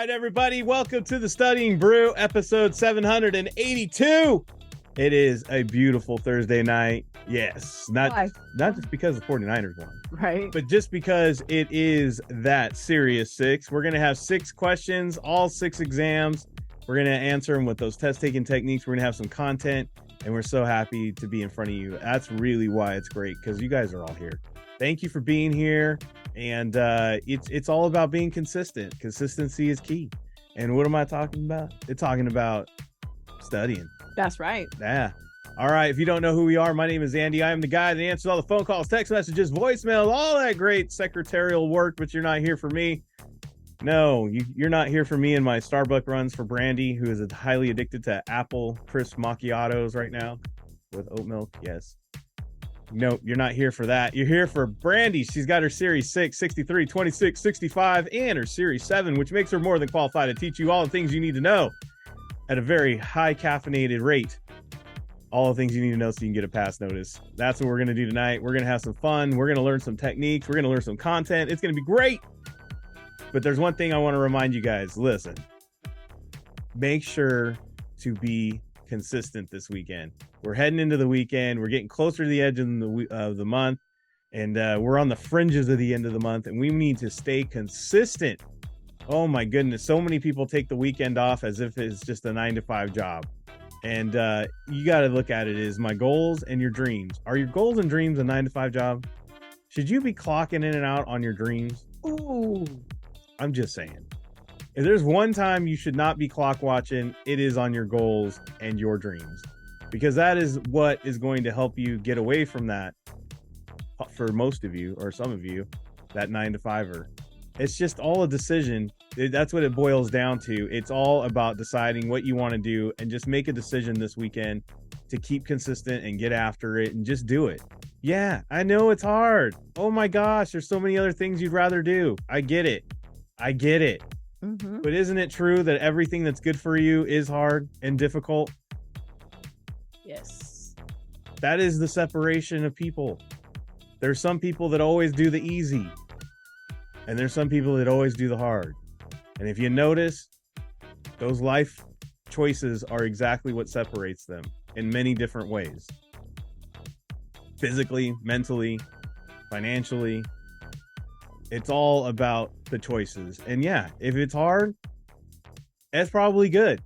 right, everybody, welcome to the Studying Brew, episode 782. It is a beautiful Thursday night. Yes, not just because the 49ers won, right? But just because it is that Serious 6. We're going to have 6 questions, all 6 exams. We're going to answer them with those test-taking techniques. We're going to have some content, and we're so happy to be in front of you. That's really why it's great, because you guys are all here. Thank you for being here. And it's all about being consistent. Consistency is key. And what am I talking about? It's talking about studying. That's right. Yeah. All right. If you don't know who we are, my name is Andy. I am the guy that answers all the phone calls, text messages, voicemails, all that great secretarial work, but you're not here for me. No, you're not here for me and my Starbucks runs for Brandy, who is highly addicted to apple crisp macchiatos right now with oat milk. Yes. No, you're not here for that. You're here for Brandy. She's got her Series 6, 63, 26, 65, and her Series 7, which makes her more than qualified to teach you all the things you need to know at a very high caffeinated rate. All the things you need to know so you can get a pass notice. That's what we're going to do tonight. We're going to have some fun. We're going to learn some techniques. We're going to learn some content. It's going to be great. But there's one thing I want to remind you guys. Listen, make sure to be consistent this weekend. We're heading into the weekend. We're getting closer to the edge of the month, and we're on the fringes of the end of the month, and we need to stay consistent. Oh my goodness, so many people take the weekend off as if it's just a 9-to-5 job, and you got to look at it as my goals and your dreams. Are your goals and dreams a 9-to-5 job? Should you be clocking in and out on your dreams? Ooh, I'm just saying. If there's one time you should not be clock watching, it is on your goals and your dreams, because that is what is going to help you get away from that. For most of you, or some of you, that 9-to-5er. It's just all a decision. That's what it boils down to. It's all about deciding what you want to do, and just make a decision this weekend to keep consistent and get after it and just do it. Yeah, I know it's hard. Oh my gosh, there's so many other things you'd rather do. I get it. Mm-hmm. But isn't it true that everything that's good for you is hard and difficult? Yes. That is the separation of people. There's some people that always do the easy, and there's some people that always do the hard. And if you notice, those life choices are exactly what separates them in many different ways. Physically, mentally, financially. It's all about the choices. And yeah, if it's hard, it's probably good.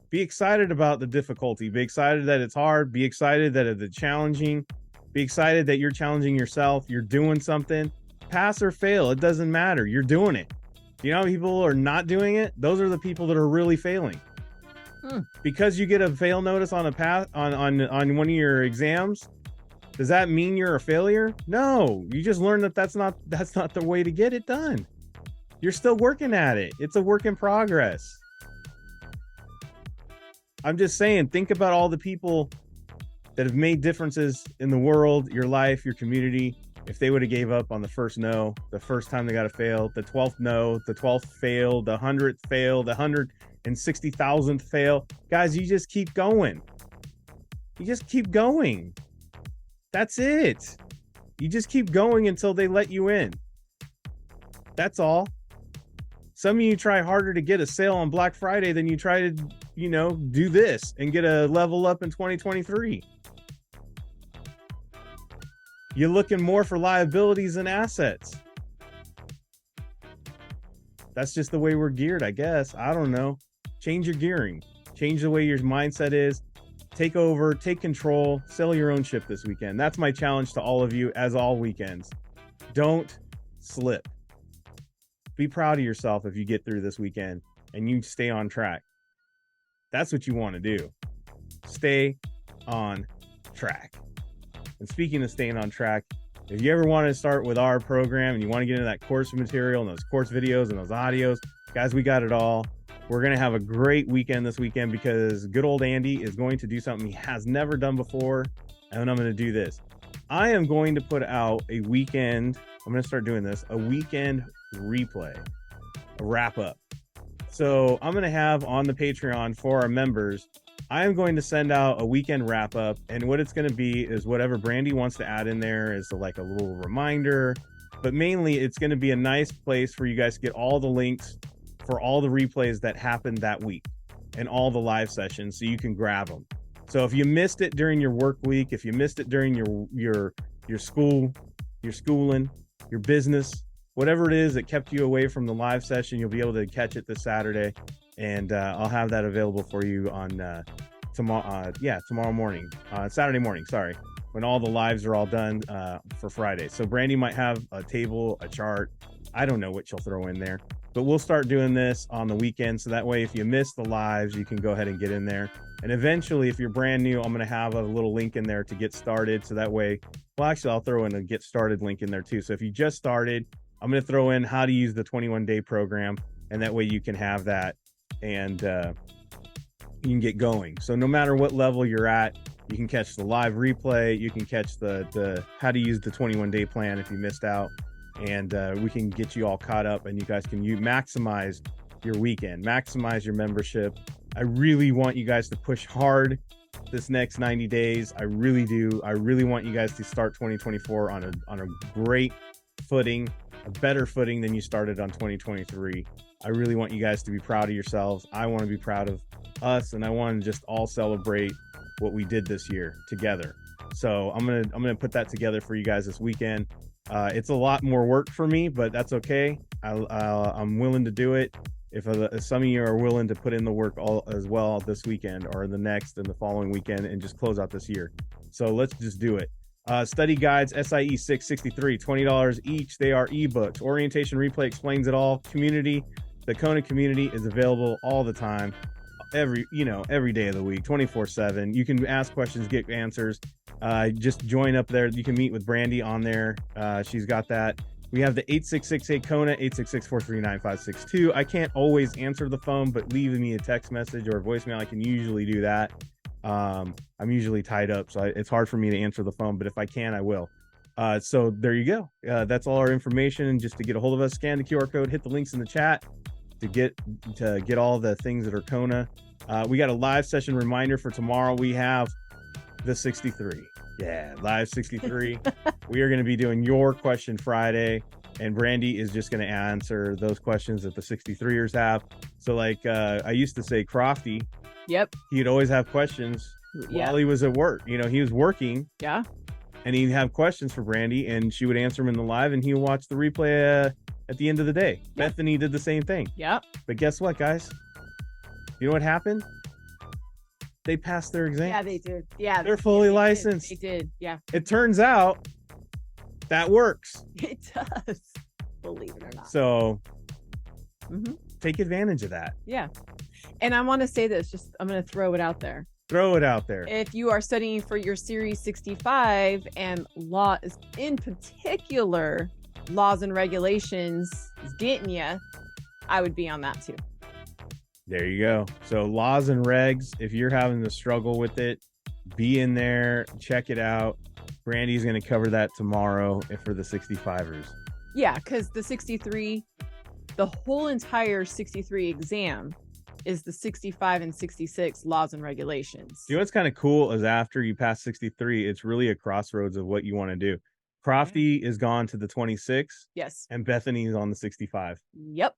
Be excited about the difficulty. Be excited that it's hard. Be excited that it's challenging. Be excited that you're challenging yourself. You're doing something. Pass or fail, it doesn't matter. You're doing it. You know how people are not doing it? Those are the people that are really failing. Because you get a fail notice on a pass on one of your exams, does that mean you're a failure? No, you just learned that that's not the way to get it done. You're still working at it. It's a work in progress. I'm just saying, think about all the people that have made differences in the world, your life, your community. If they would have gave up on the first no, the first time they got a fail, the 12th no, the 12th fail, the 100th fail, the 160,000th fail. Guys, you just keep going. You just keep going. That's it. You just keep going until they let you in. That's all. Some of you try harder to get a sale on Black Friday than you try to, do this and get a level up in 2023. You're looking more for liabilities than assets. That's just the way we're geared, I guess. I don't know. Change your gearing. Change the way your mindset is. Take over, take control, sell your own ship this weekend. That's my challenge to all of you, as all weekends. Don't slip. Be proud of yourself if you get through this weekend and you stay on track. That's what you want to do. Stay on track. And speaking of staying on track, if you ever want to start with our program and you want to get into that course material and those course videos and those audios, guys, we got it all. We're going to have a great weekend this weekend, because good old Andy is going to do something he has never done before. And I'm going to do this. I am going to put out a weekend. I'm going to start doing this, a weekend replay, a wrap up. So I'm going to have on the Patreon for our members, I am going to send out a weekend wrap up, and what it's going to be is whatever Brandy wants to add in there is like a little reminder, but mainly it's going to be a nice place for you guys to get all the links for all the replays that happened that week and all the live sessions, so you can grab them. So if you missed it during your work week, if you missed it during your school, your schooling, your business, whatever it is that kept you away from the live session, you'll be able to catch it this Saturday, and I'll have that available for you on tomorrow morning, Saturday morning, sorry, when all the lives are all done for Friday. So Brandy might have a table, a chart. I don't know what she'll throw in there, but we'll start doing this on the weekend. So that way, if you miss the lives, you can go ahead and get in there. And eventually, if you're brand new, I'm going to have a little link in there to get started. So that way, well, actually, I'll throw in a get started link in there too. So if you just started, I'm going to throw in how to use the 21-day program. And that way you can have that and you can get going. So no matter what level you're at, you can catch the live replay. You can catch the how to use the 21-day plan if you missed out. And we can get you all caught up, and you guys can maximize your weekend, maximize your membership. I really want you guys to push hard this next 90 days. I really do. I really want you guys to start 2024 on a great footing, a better footing than you started on 2023. I really want you guys to be proud of yourselves. I want to be proud of us, and I want to just all celebrate what we did this year together. So I'm gonna put that together for you guys this weekend. It's a lot more work for me, but that's okay. I'm willing to do it. If some of you are willing to put in the work all as well this weekend or the next and the following weekend and just close out this year. So let's just do it. Study guides, SIE 663, $20 each. They are ebooks. Orientation replay explains it all. Community, the Kona community is available all the time, every day of the week, 24/7. You can ask questions, get answers. Just join up there. You can meet with Brandy on there. She's got that. We have the 8668-KONA, 866-439-562. I can't always answer the phone, but leave me a text message or a voicemail. I can usually do that. I'm usually tied up, so it's hard for me to answer the phone, but if I can, I will. So there you go. That's all our information. Just to get a hold of us, scan the QR code, hit the links in the chat to get all the things that are Kona. We got a live session reminder for tomorrow. We have the 63. Yeah, live 63. We are going to be doing your question Friday, and Brandy is just going to answer those questions that the 63ers have. So like I used to say, Crofty, Yep. he'd always have questions while he was at work. He was working. Yeah. And he'd have questions for Brandy, and she would answer them in the live, and he would watch the replay at the end of the day. Yeah. Bethany did the same thing. Yep. But guess what, guys? You know what happened? They passed their exam. Yeah, they did. Yeah. They're fully licensed. They did. Yeah. It turns out that works. It does. Believe it or not. So Mhm. take advantage of that. Yeah. And I want to say this, I'm going to throw it out there. Throw it out there. If you are studying for your Series 65 and laws, in particular, laws and regulations is getting you, I would be on that too. There you go. So laws and regs, if you're having to struggle with it, be in there, check it out. Brandy's going to cover that tomorrow for the 65ers. Yeah, because the 63, the whole entire 63 exam is the 65 and 66 laws and regulations. You know what's kind of cool is after you pass 63, it's really a crossroads of what you want to do. Crofty is gone to the 26. Yes. And Bethany's on the 65. Yep.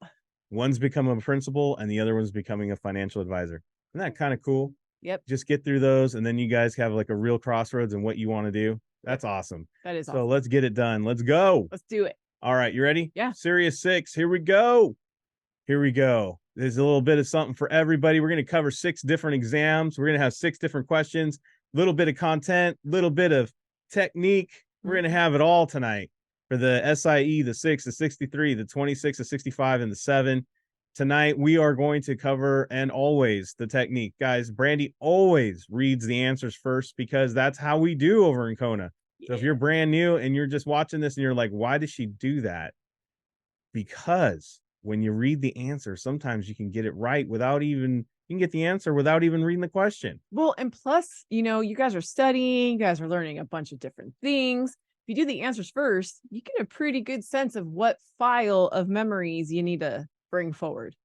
One's become a principal and the other one's becoming a financial advisor. Isn't that kind of cool? Yep. Just get through those, and then you guys have like a real crossroads and what you want to do. That's awesome. That is so awesome. Let's get it done. Let's go. Let's do it. All right, you ready? Yeah. Series 6. Here we go. Here we go. There's a little bit of something for everybody. We're going to cover 6 different exams. We're going to have 6 different questions, a little bit of content, a little bit of technique. We're going to have it all tonight for the SIE, the 6, the 63, the 26, the 65, and the 7. Tonight, we are going to cover, and always, the technique. Guys, Brandy always reads the answers first because that's how we do over in Kona. So if you're brand new and you're just watching this and you're like, why does she do that? Because when you read the answer, sometimes you can get it right you can get the answer without even reading the question. Well, and plus, you guys are studying, you guys are learning a bunch of different things. If you do the answers first, you get a pretty good sense of what file of memories you need to bring forward.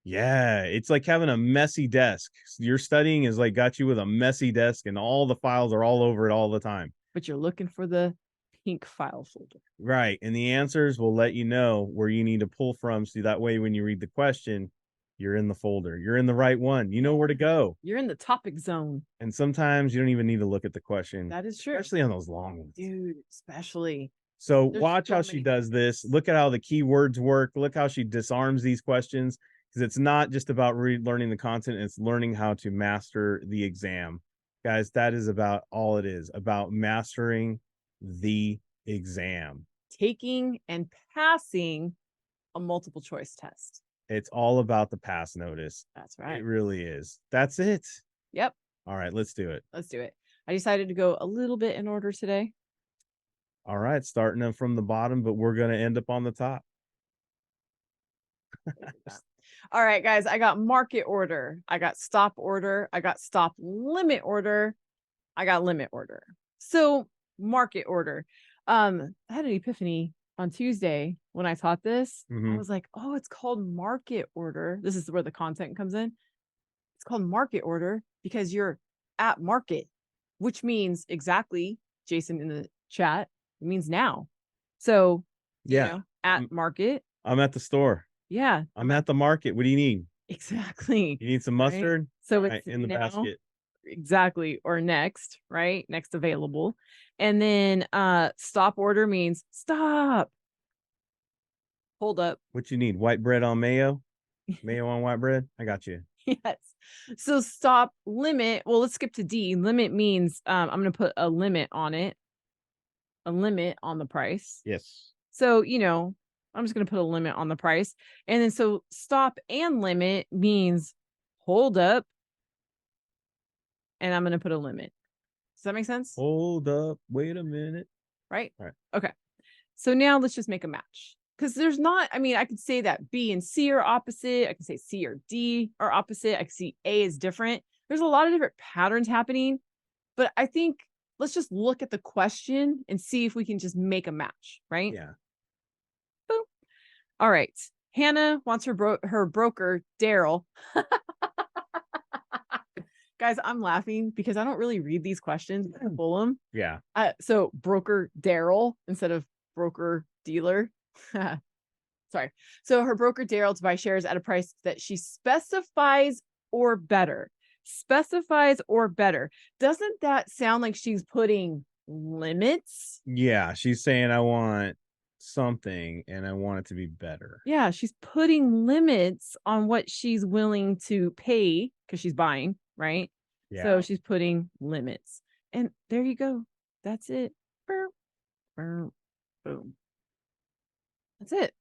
Yeah, it's like having a messy desk. Your studying is like got you with a messy desk and all the files are all over it all the time. But you're looking for the pink file folder. Right. And the answers will let you know where you need to pull from. So that way, when you read the question, you're in the folder. You're in the right one. You know where to go. You're in the topic zone. And sometimes you don't even need to look at the question. That is true. Especially on those long ones. Dude, especially. So There's watch so how she many does this. Look at how the keywords work. Look how she disarms these questions, because it's not just about learning the content. It's learning how to master the exam. Guys, that is about all it is, about mastering the exam. Taking and passing a multiple choice test. It's all about the pass notice. That's right. It really is. That's it. Yep. All right, let's do it. Let's do it. I decided to go a little bit in order today. All right, starting them from the bottom, but we're going to end up on the top. All right, guys, I got market order. I got stop order. I got stop limit order. I got limit order. So market order. I had an epiphany on Tuesday when I taught this. I was like, oh, it's called market order. This is where the content comes in. It's called market order because you're at market, which means exactly, Jason in the chat, it means now. So, yeah, you know, at market. I'm at the store. Yeah. I'm at the market. What do you need? Exactly. You need some mustard? Right? So it's in the basket. Exactly. Or next, right? Next available. And then stop order means stop. Hold up. What you need? White bread on mayo? Mayo on white bread? I got you. Yes. So stop limit. Well, let's skip to D. Limit means I'm going to put a limit on it. A limit on the price. Yes. So, you know, I'm just going to put a limit on the price. And then so stop and limit means hold up. And I'm going to put a limit. Does that make sense? Hold up. Wait a minute. Right? All right. Okay. So now let's just make a match. Because there's not, I mean, I could say that B and C are opposite. I can say C or D are opposite. I can see A is different. There's a lot of different patterns happening. But I think let's just look at the question and see if we can just make a match, right? Yeah. Boom. All right. Hannah wants her broker, Daryl. Guys, I'm laughing because I don't really read these questions. I pull them. Yeah. So broker Daryl instead of broker dealer. Sorry. So her broker Daryl to buy shares at a price that she specifies or better. Specifies or better. Doesn't that sound like she's putting limits? Yeah. She's saying, I want something and I want it to be better. Yeah. She's putting limits on what she's willing to pay because she's buying, right? Yeah. So she's putting limits. And there you go. That's it. Boom. That's it.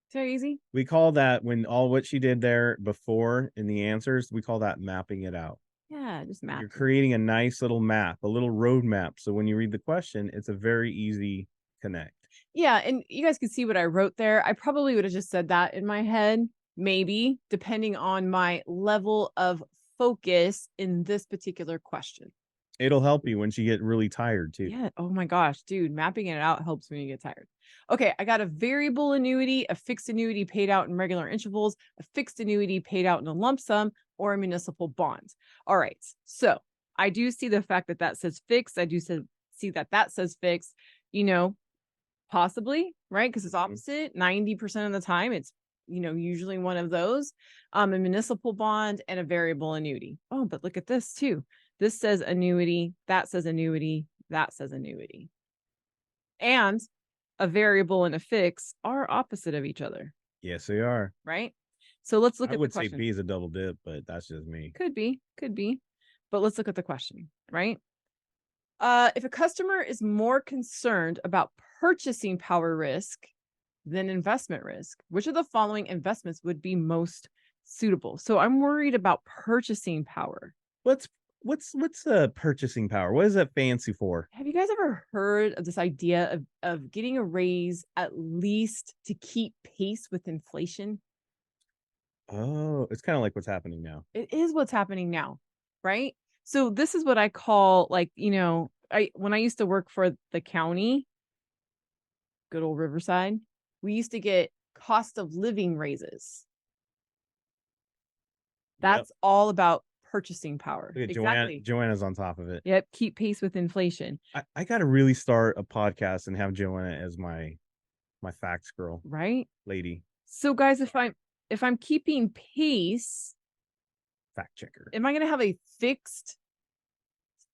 It's very easy. We call that, when all what she did there before in the answers, we call that mapping it out. Yeah, just map. You're creating a nice little map, a little road map. So when you read the question, it's a very easy connect. Yeah, and you guys can see what I wrote there. I probably would have just said that in my head, maybe, depending on my level of focus in this particular question. It'll help you when you get really tired too. Yeah. Oh my gosh, dude, mapping it out helps when you get tired. Okay, I got a variable annuity, a fixed annuity paid out in regular intervals, a fixed annuity paid out in a lump sum, or a municipal bond. All right, so I do see the fact that that says fixed. I do see that that says fixed, you know, possibly, right? Because it's opposite 90% of the time. It's, you know, usually one of those, a municipal bond and a variable annuity. Oh, but look at this too. This says annuity, that says annuity, that says annuity. And a variable and a fix are opposite of each other. Yes, they are. Right? So let's look at the question. I would say B is a double dip, but that's just me. Could be. But let's look at the question, right? If a customer is more concerned about purchasing power risk than investment risk, which of the following investments would be most suitable? So I'm worried about purchasing power. What's purchasing power? What is that fancy for? Have you guys ever heard of this idea of getting a raise at least to keep pace with inflation? Oh, it's kind of like what's happening now. It is what's happening now, right? So this is what I call, like, you know, when I used to work for the county, good old Riverside, we used to get cost of living raises. That's all about purchasing power. Exactly. Joanna's on top of it. Yep. Keep pace with inflation. I got to really start a podcast and have Joanna as my facts girl. Right. Lady. So guys, if I'm keeping pace, Fact checker. am I going to have a fixed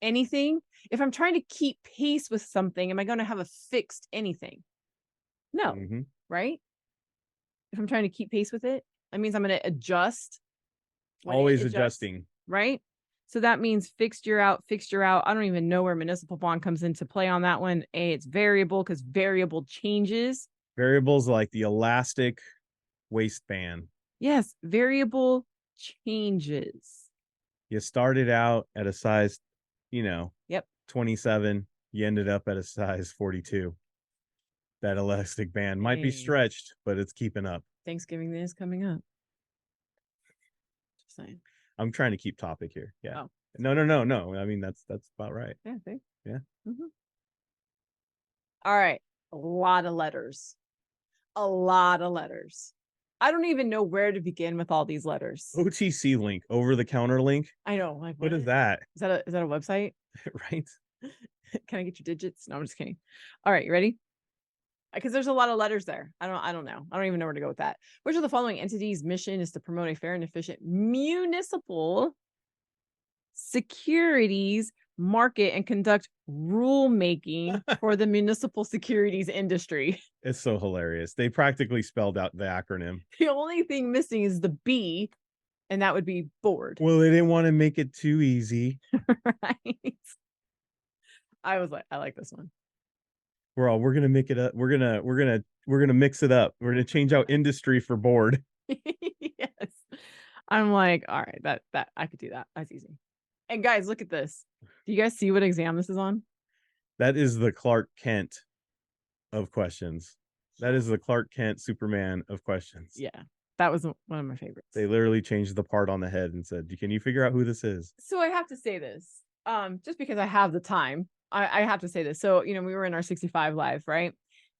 anything? If I'm trying to keep pace with something, am I going to have a fixed anything? No, right? If I'm trying to keep pace with it, that means I'm going to adjust. Always adjusting. Right? So that means fixed year out, fixed year out. I don't even know where municipal bond comes into play on that one. It's variable because variable changes. Variables like the elastic waistband. Yes, variable changes. You started out at a size, Yep. 27. You ended up at a size 42. That elastic band might be stretched, but it's keeping up. Thanksgiving is coming up. Just saying. I'm trying to keep topic here. Yeah. Oh. No. I mean, that's about right. Yeah. See? Yeah. All right. A lot of letters. A lot of letters. I don't even know where to begin with all these letters. OTC link, over the counter link. I know. Like, what is that? Is that a website? Right. Can I get your digits? No, I'm just kidding. All right, you ready? Because there's a lot of letters there. I don't know. I don't even know where to go with that. Which of the following entities' mission is to promote a fair and efficient municipal securities market and conduct rulemaking for the municipal securities industry? It's so hilarious. They practically spelled out the acronym. The only thing missing is the B, and that would be board. Well, they didn't want to make it too easy. Right. I was like, I like this one. We're gonna make it up. We're gonna mix it up. We're gonna change out industry for board. Yes. I'm like, all right, that I could do that. That's easy. And guys, look at this. Do you guys see what exam this is on? That is the Clark Kent of questions. That is the Clark Kent Superman of questions. Yeah. That was one of my favorites. They literally changed the part on the head and said, "Can you figure out who this is?" So I have to say this, just because I have the time, I have to say this. So, we were in our 65 live, right?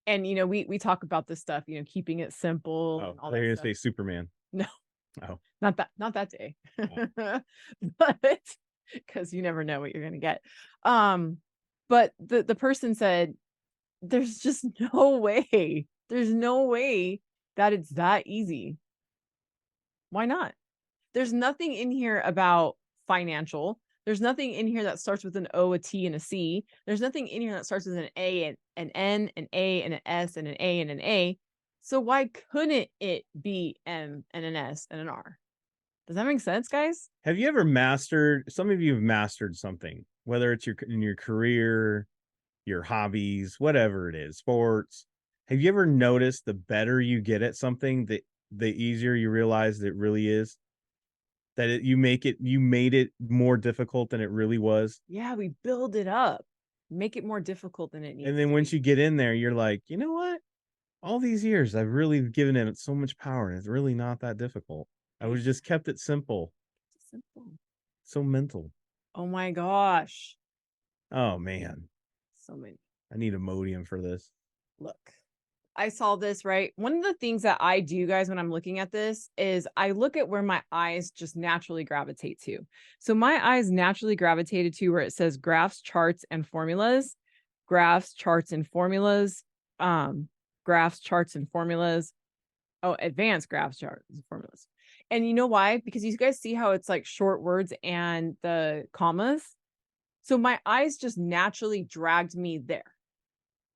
And, we talk about this stuff, keeping it simple. Oh, and all they're going that to say stuff. Superman. No. Oh. Not that day. Oh. But because you never know what you're going to get. But the person said, there's just no way. There's no way that it's that easy. Why not? There's nothing in here about financial. There's nothing in here that starts with an O, a T, and a C. There's nothing in here that starts with an A, and an N, an A, and an S, and an A, and an A. So why couldn't it be M and an S and an R? Does that make sense, guys? Have you ever some of you have mastered something, whether it's in your career, your hobbies, whatever it is, sports. Have you ever noticed the better you get at something, the easier you realize it really is? That you made it more difficult than it really was. Yeah, we build it up, make it more difficult than it needs. And then once you get in there, you're like, you know what? All these years, I've really given it so much power, and it's really not that difficult. I was just kept it simple. Simple. So mental. Oh my gosh. Oh man. So many. I need Imodium for this. Look. I saw this, right? One of the things that I do, guys, when I'm looking at this is I look at where my eyes just naturally gravitate to. So my eyes naturally gravitated to where it says graphs, charts, and formulas. Graphs, charts, and formulas. Graphs, charts, and formulas. Oh, advanced graphs, charts, and formulas. And you know why? Because you guys see how it's like short words and the commas. So my eyes just naturally dragged me there.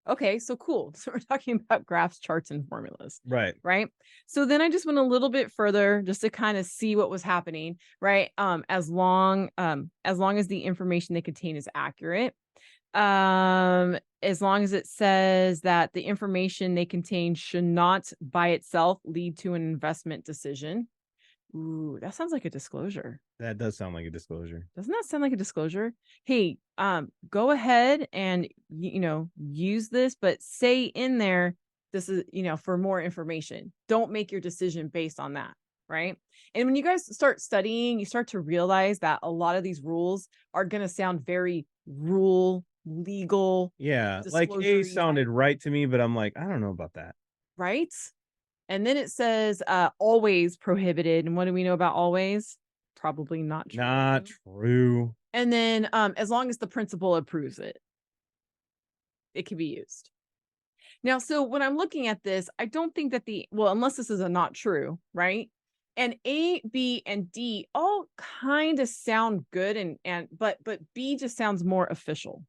Okay, so cool. So we're talking about graphs, charts, and formulas. Right. Right. So then I just went a little bit further just to kind of see what was happening. Right. As long as the information they contain is accurate. As long as it says that the information they contain should not by itself lead to an investment decision. Ooh, that sounds like a disclosure. That does sound like a disclosure. Doesn't that sound like a disclosure? Hey, go ahead and, use this, but say in there, this is, for more information. Don't make your decision based on that. Right. And when you guys start studying, you start to realize that a lot of these rules are going to sound very legal. Yeah. Like A sounded right to me, but I'm like, I don't know about that. Right. And then it says always prohibited. And what do we know about always? Probably not true. Not true. And then as long as the principal approves it, it can be used. Now, so when I'm looking at this, I don't think that unless this is a not true, right? And A, B, and D all kind of sound good, but B just sounds more official,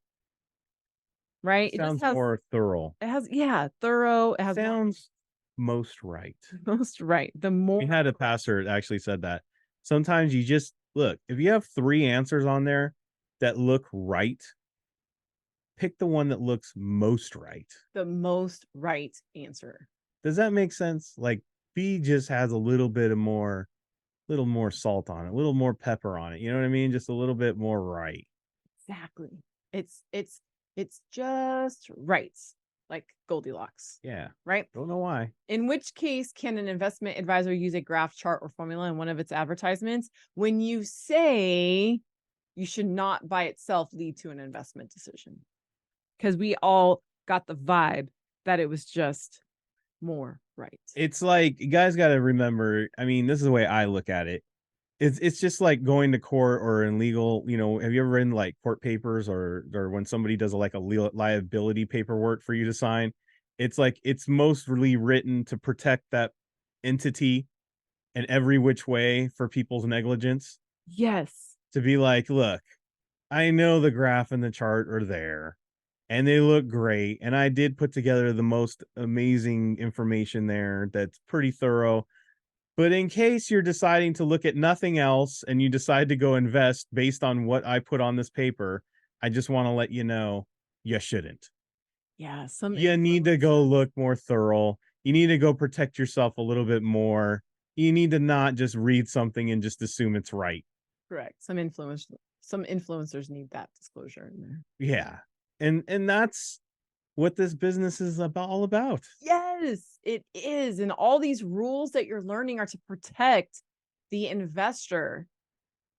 right? It just Sounds more thorough. thorough. It has more Sounds most right. most right. The more We had a pastor that actually said that. Sometimes you just look, if you have 3 answers on there that look right, pick the one that looks most right. the most right answer. Does that make sense? Like B just has a little more salt on it, a little more pepper on it. You know what I mean? Just a little bit more right. Exactly. It's just right. Like Goldilocks, Yeah. right? Don't know why. In which case can an investment advisor use a graph, chart, or formula in one of its advertisements? When you say you should not by itself lead to an investment decision, because we all got the vibe that it was just more right. It's like you guys got to remember, I mean, this is the way I look at it. It's just like going to court or in legal, have you ever written like court papers or when somebody does like a liability paperwork for you to sign? It's like it's mostly written to protect that entity in every which way for people's negligence. Yes. To be like, look, I know the graph and the chart are there and they look great. And I did put together the most amazing information there that's pretty thorough. But in case you're deciding to look at nothing else and you decide to go invest based on what I put on this paper, I just want to let you know you shouldn't. Yeah. Some You need to go look more thorough. You need to go protect yourself a little bit more. You need to not just read something and just assume it's right. correct. Some influencers need that disclosure in there. Yeah. And that's what this business is all about. Yes, it is. And all these rules that you're learning are to protect the investor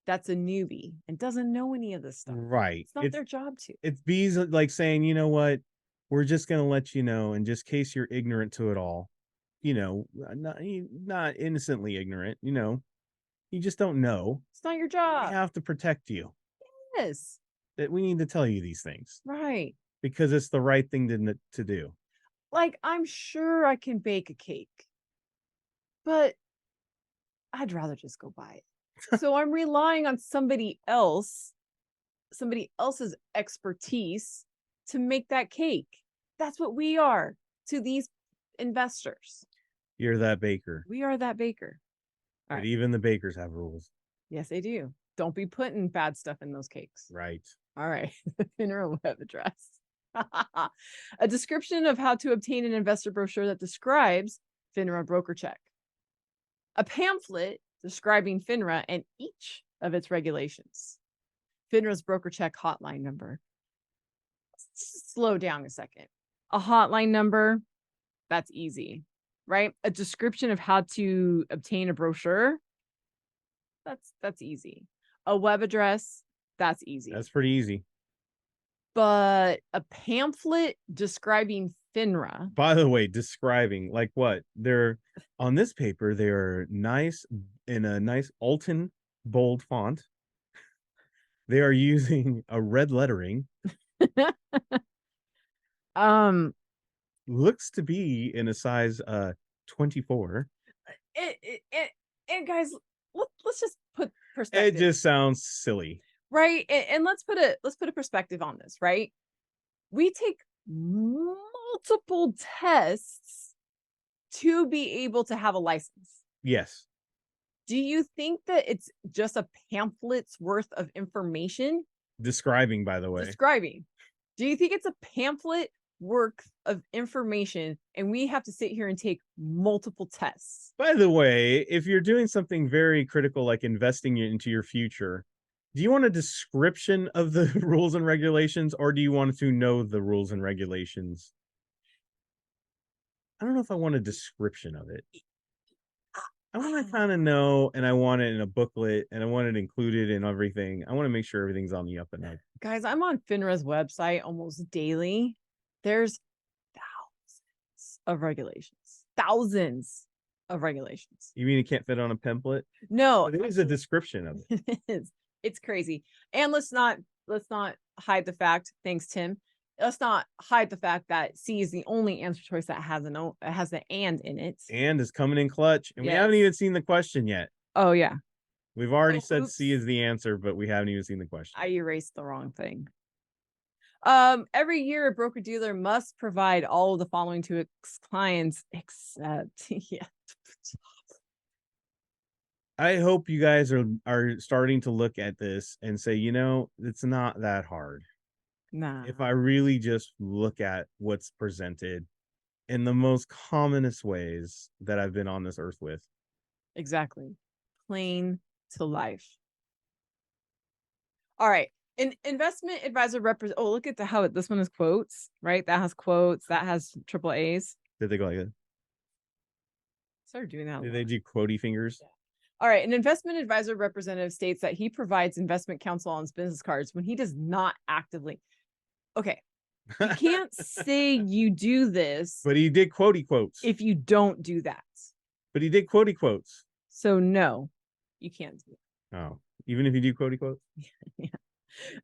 that's a newbie and doesn't know any of this stuff. Right. It's not their job to. It's bees like saying, you know what? We're just going to let you know, in just case you're ignorant to it all, not innocently ignorant, you just don't know. It's not your We job. have to protect you. Yes. That we need to tell you these things Right. because it's the right thing to do. Like, I'm sure I can bake a cake, but I'd rather just go buy it. So I'm relying on somebody else's expertise to make that cake. That's what we are to these investors. You're that baker. We are that baker. But right. even the bakers have rules. Yes, they do. Don't be putting bad stuff in those cakes. Right. All right. The FINRA web address. A description of how to obtain an investor brochure that describes FINRA broker check. A pamphlet describing FINRA and each of its regulations. FINRA's broker check hotline number. Slow down a second. A hotline number, that's easy, right? A description of how to obtain a brochure, that's easy. A web address, that's easy. That's pretty easy. But a pamphlet describing FINRA. By the way, describing like what? They're on this paper, they're nice in a nice Alton bold font. They are using a red lettering. Looks to be in a size 24. And guys, let's just put perspective. It just sounds silly. Right. And let's put a perspective on this, right? We take multiple tests to be able to have a license. Yes. Do you think that it's just a pamphlet's worth of information? Describing, by the way. Describing. Do you think it's a pamphlet worth of information and we have to sit here and take multiple tests? By the way, if you're doing something very critical like investing into your future, do you want a description of the rules and regulations, or do you want to know the rules and regulations? I don't know if I want a description of it. I want to kind of know, and I want it in a booklet, and I want it included in everything. I want to make sure everything's on the up and up. Guys, I'm on FINRA's website almost daily. There's thousands of regulations. Thousands of regulations. You mean it can't fit on a pamphlet? No. But it is a description of it. It is. It's crazy. And let's not hide the fact, thanks, Tim. let's not hide the fact that C is the only answer choice that has the and in it. And is coming in clutch. And we Yes. haven't even seen the question yet. Oh yeah. We've already Oh, said C oops. is the answer, but we haven't even seen the question. I erased the wrong thing. Every year a broker dealer must provide all of the following to its clients except yeah. I hope you guys are starting to look at this and say, you know, it's not that hard. Nah. If I really just look at what's presented in the most commonest ways that I've been on this earth with. Exactly. Plain to life. All right. An investment advisor represent. Oh, look at how this one is quotes, right? That has quotes. That has triple A's. Did they go like that? Started doing that. Did they do quotey fingers? Yeah. All right. An investment advisor representative states that he provides investment counsel on his business cards when he does not actively. Okay. You can't say you do this, but he did quotey quotes. if you don't do that. But he did quotey quotes. So no, you can't do it. Oh, even if you do quotey quotes? Yeah.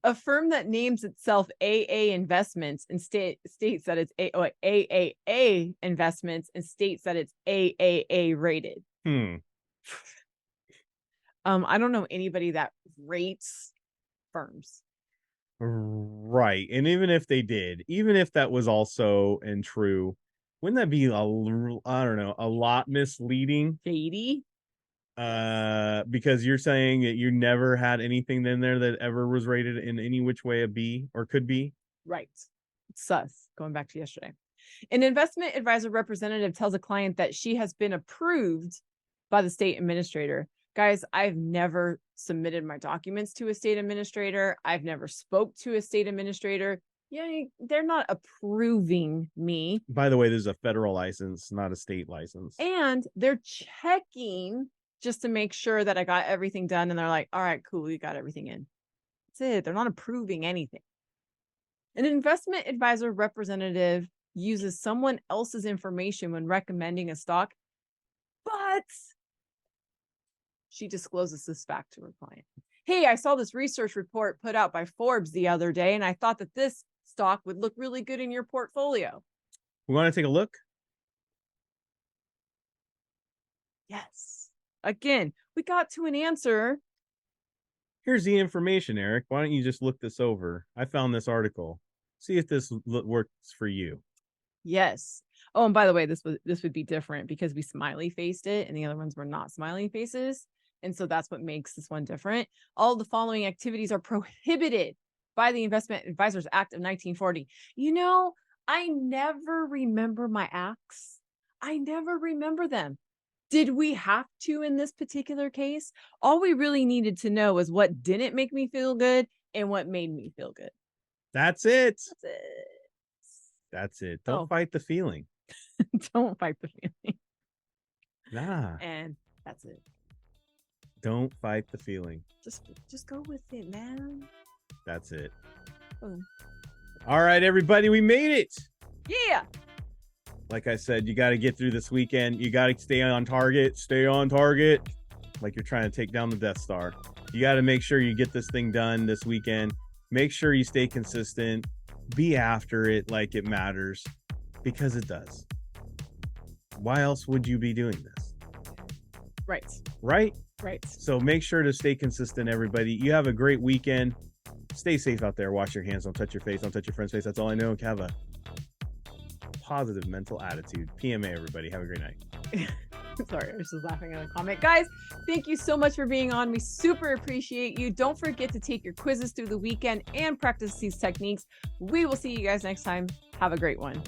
A firm that names itself AA Investments and states that it's AAA Investments and states that it's AAA rated. I don't know anybody that rates firms. Right. And even if they did, even if that was also and true, wouldn't that be I don't know, a lot misleading? Shady? Because you're saying that you never had anything in there that ever was rated in any which way a B or could be? Right. Sus. Going back to yesterday. An investment advisor representative tells a client that she has been approved by the state administrator. Guys, I've never submitted my documents to a state administrator. I've never spoke to a state administrator. Yeah, they're not approving me. By the way, this is a federal license, not a state license. And they're checking just to make sure that I got everything done. And they're like, all right, cool, you got everything in. That's it. They're not approving anything. An investment advisor representative uses someone else's information when recommending a stock, but she discloses this fact to her client. Hey, I saw this research report put out by Forbes the other day, and I thought that this stock would look really good in your portfolio. We want to take a look? Yes. Again, we got to an answer. Here's the information, Eric. Why don't you just look this over? I found this article. See if this works for you. Yes. Oh, and by the way, this would be different because we smiley faced it and the other ones were not smiley faces. And so that's what makes this one different. All the following activities are prohibited by the Investment Advisors Act of 1940. You know, I never remember my acts. I never remember them. Did we have to in this particular case? All we really needed to know is what didn't make me feel good and what made me feel good. That's it. That's it. That's it. Don't fight the feeling. Don't fight the feeling. Nah. And that's it. Don't fight the feeling. Just go with it, man. That's it. Boom. All right, everybody, we made it. Yeah. Like I said, you got to get through this weekend. You got to stay on target. Stay on target. Like you're trying to take down the Death Star. You got to make sure you get this thing done this weekend. Make sure you stay consistent. Be after it like it matters, because it does. Why else would you be doing this? Right. Right? Right. So make sure to stay consistent, everybody. You have a great weekend. Stay safe out there. Wash your hands. Don't touch your face. Don't touch your friend's face. That's all I know. Have a positive mental attitude. PMA, everybody. Have a great night. Sorry, I was just laughing at a comment. Guys, thank you so much for being on. We super appreciate you. Don't forget to take your quizzes through the weekend and practice these techniques. We will see you guys next time. Have a great one.